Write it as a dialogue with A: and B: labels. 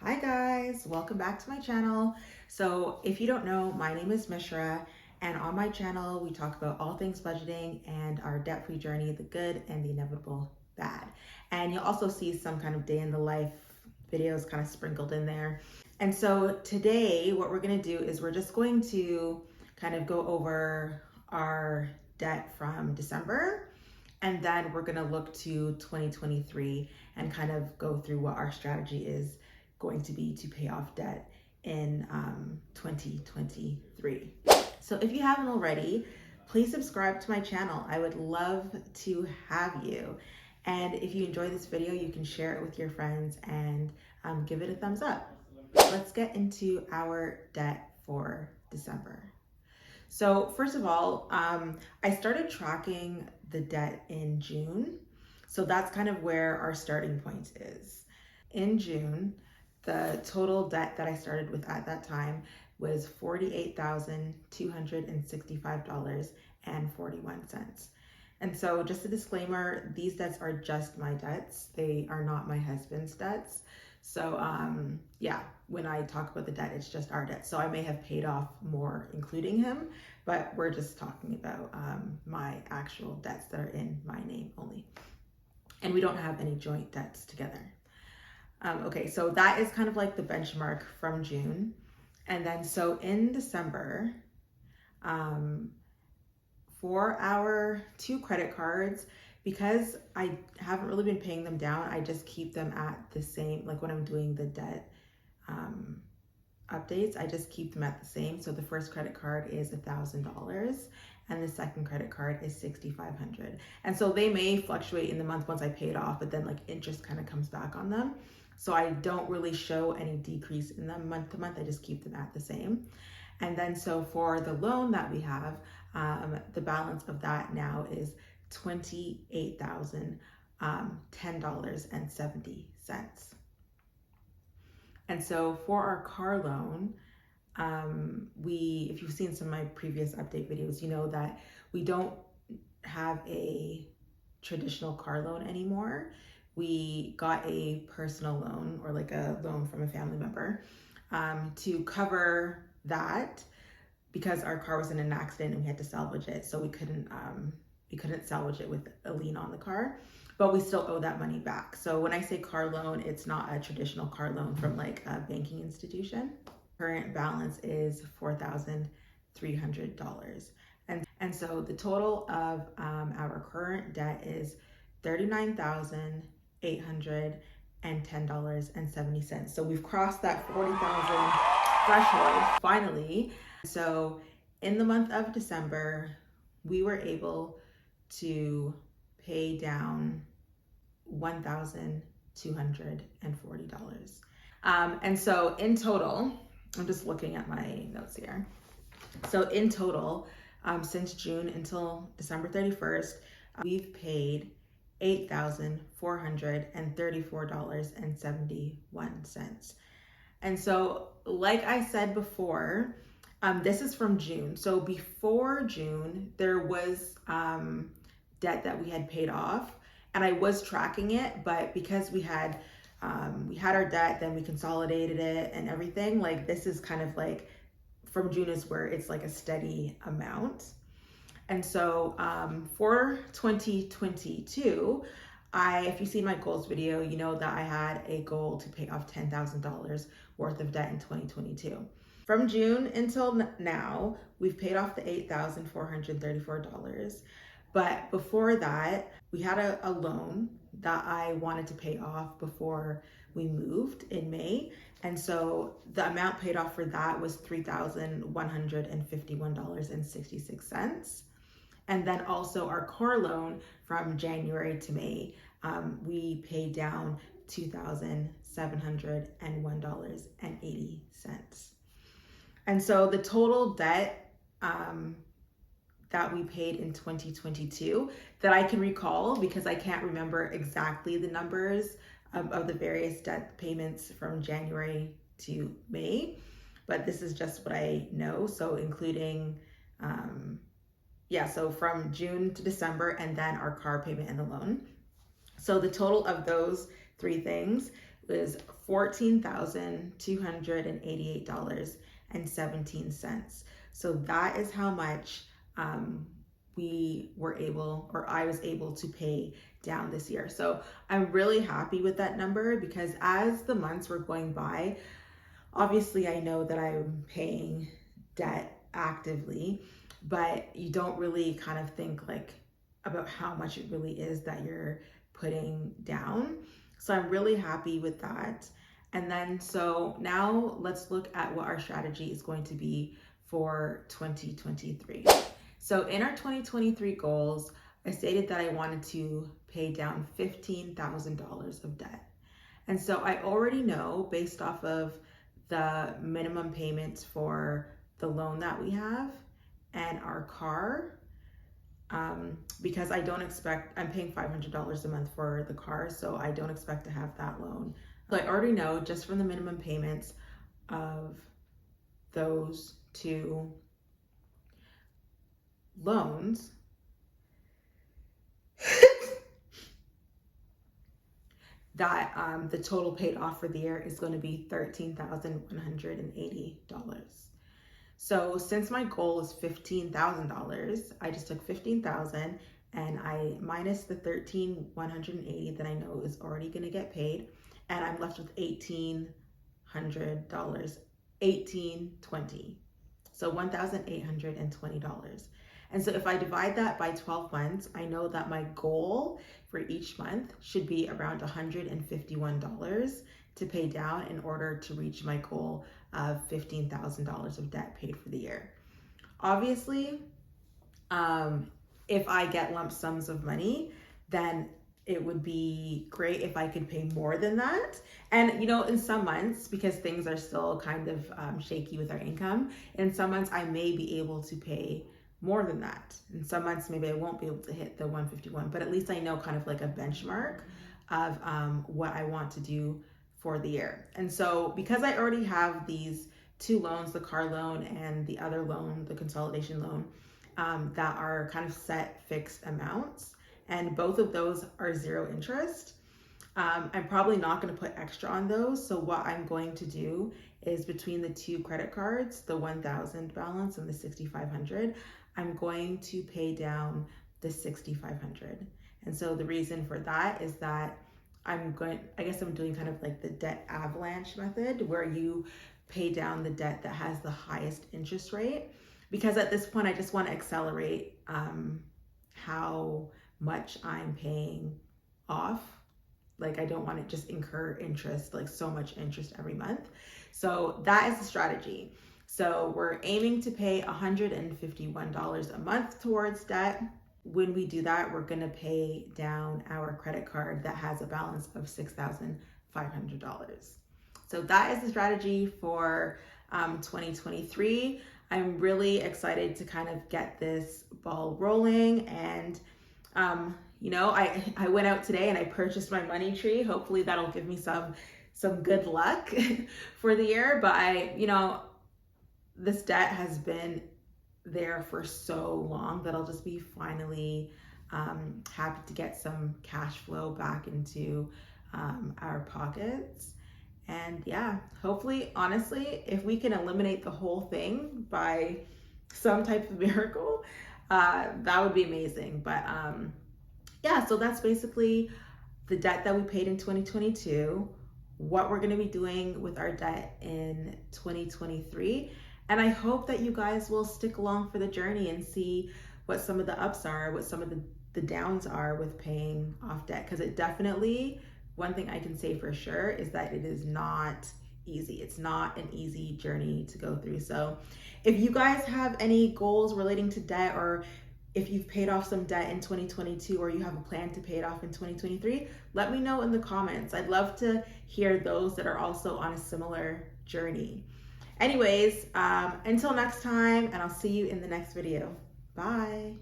A: Hi guys, welcome back to my channel. So if you don't know, my name is Mishra, and on my channel we talk about all things budgeting and our debt-free journey, the good and the inevitable bad. And you'll also see some kind of day in the life videos kind of sprinkled in there. And so today what we're going to do is we're just going to kind of go over our debt from December, and then we're going to look to 2023 and kind of go through what our strategy is going to be to pay off debt in 2023. So if you haven't already, please subscribe to my channel. I would love to have you. And if you enjoy this video, you can share it with your friends and give it a thumbs up. Let's get into our debt for December. So first of all, I started tracking the debt in June. So that's kind of where our starting point is. In June, the total debt that I started with at that time was $48,265.41. And so just a disclaimer, these debts are just my debts. They are not my husband's debts. So yeah, when I talk about the debt, it's just our debt. So I may have paid off more, including him, but we're just talking about my actual debts that are in my name only. And we don't have any joint debts together. Okay, so that is kind of like the benchmark from June. And then so in December, for our 2 credit cards, because I haven't really been paying them down, I just keep them at the same, like when I'm doing the debt updates, I just keep them at the same. So the first credit card is $1,000 and the second credit card is $6,500. And so they may fluctuate in the month once I pay it off, but then like interest kind of comes back on them. So I don't really show any decrease in them month to month. I just keep them at the same. And then so for the loan that we have, the balance of that now is $28,010.70. And so for our car loan, if you've seen some of my previous update videos, you know that we don't have a traditional car loan anymore. We got a personal loan, or like a loan from a family member, to cover that because our car was in an accident and we had to salvage it. So we couldn't salvage it with a lien on the car, but we still owe that money back. So when I say car loan, it's not a traditional car loan from like a banking institution. Current balance is $4,300. And so the total of our current debt is $39,810.70. So we've crossed that 40,000 threshold finally. So in the month of December, we were able to pay down $1,240. And so in total, I'm just looking at my notes here. So in total, since June until December 31st, we've paid $8,434.71. And so, like I said before, this is from June. So before June, there was debt that we had paid off, and I was tracking it, but because we had our debt, then we consolidated it and everything. Like this is kind of like from June is where it's like a steady amount. And so for 2022, if you see my goals video, you know that I had a goal to pay off $10,000 worth of debt in 2022. From June until now, we've paid off the $8,434. But before that, we had a loan that I wanted to pay off before we moved in May. And so the amount paid off for that was $3,151.66. And then also our car loan from January to May, we paid down $2,701.80. And so the total debt that we paid in 2022 that I can recall, because I can't remember exactly the numbers of the various debt payments from January to May, but this is just what I know. So including, so from June to December, and then our car payment and the loan. So the total of those 3 things was $14,288.17. So that is how much we were able, or I was able to pay down this year. So I'm really happy with that number, because as the months were going by, obviously I know that I'm paying debt actively, but you don't really kind of think like about how much it really is that you're putting down. So I'm really happy with that. And then, so now let's look at what our strategy is going to be for 2023. So in our 2023 goals, I stated that I wanted to pay down $15,000 of debt. And so I already know, based off of the minimum payments for the loan that we have and our car, because I don't expect, I'm paying $500 a month for the car, so I don't expect to have that loan. So I already know, just from the minimum payments of those two loans, that the total paid off for the year is going to be $13,180. So since my goal is $15,000, I just took $15,000 and I minus the $13,180 that I know is already going to get paid, and I'm left with $1,800, $1,820. So $1,820. And so if I divide that by 12 months, I know that my goal for each month should be around $151 to pay down in order to reach my goal of $15,000 of debt paid for the year. Obviously, if I get lump sums of money, then it would be great if I could pay more than that. And, you know, in some months, because things are still kind of shaky with our income, in some months I may be able to pay more than that. In some months, maybe I won't be able to hit the 151, but at least I know kind of like a benchmark of what I want to do for the year. And so because I already have these two loans, the car loan and the other loan, the consolidation loan, that are kind of set fixed amounts, and both of those are zero interest, I'm probably not going to put extra on those. So what I'm going to do is, between the two credit cards, the 1,000 balance and the 6,500, I'm going to pay down the 6,500. And so the reason for that is that I guess I'm doing kind of like the debt avalanche method, where you pay down the debt that has the highest interest rate, because at this point I just want to accelerate how much I'm paying off. Like, I don't want to just incur interest, like so much interest every month. So that is the strategy. So we're aiming to pay $151 a month towards debt. When we do that, we're going to pay down our credit card that has a balance of $6,500. So that is the strategy for 2023. I'm really excited to kind of get this ball rolling. And you know, I went out today and I purchased my money tree. Hopefully that'll give me some good luck for the year. But you know, this debt has been there for so long that I'll just be finally happy to get some cash flow back into our pockets. And yeah, hopefully, honestly, if we can eliminate the whole thing by some type of miracle, that would be amazing. But yeah, so that's basically the debt that we paid in 2022, what we're going to be doing with our debt in 2023. And I hope that you guys will stick along for the journey and see what some of the ups are, what some of the downs are with paying off debt. Because it definitely, one thing I can say for sure is that it is not easy. It's not an easy journey to go through. So if you guys have any goals relating to debt, or if you've paid off some debt in 2022, or you have a plan to pay it off in 2023, let me know in the comments. I'd love to hear those that are also on a similar journey. Anyways, until next time, and I'll see you in the next video. Bye.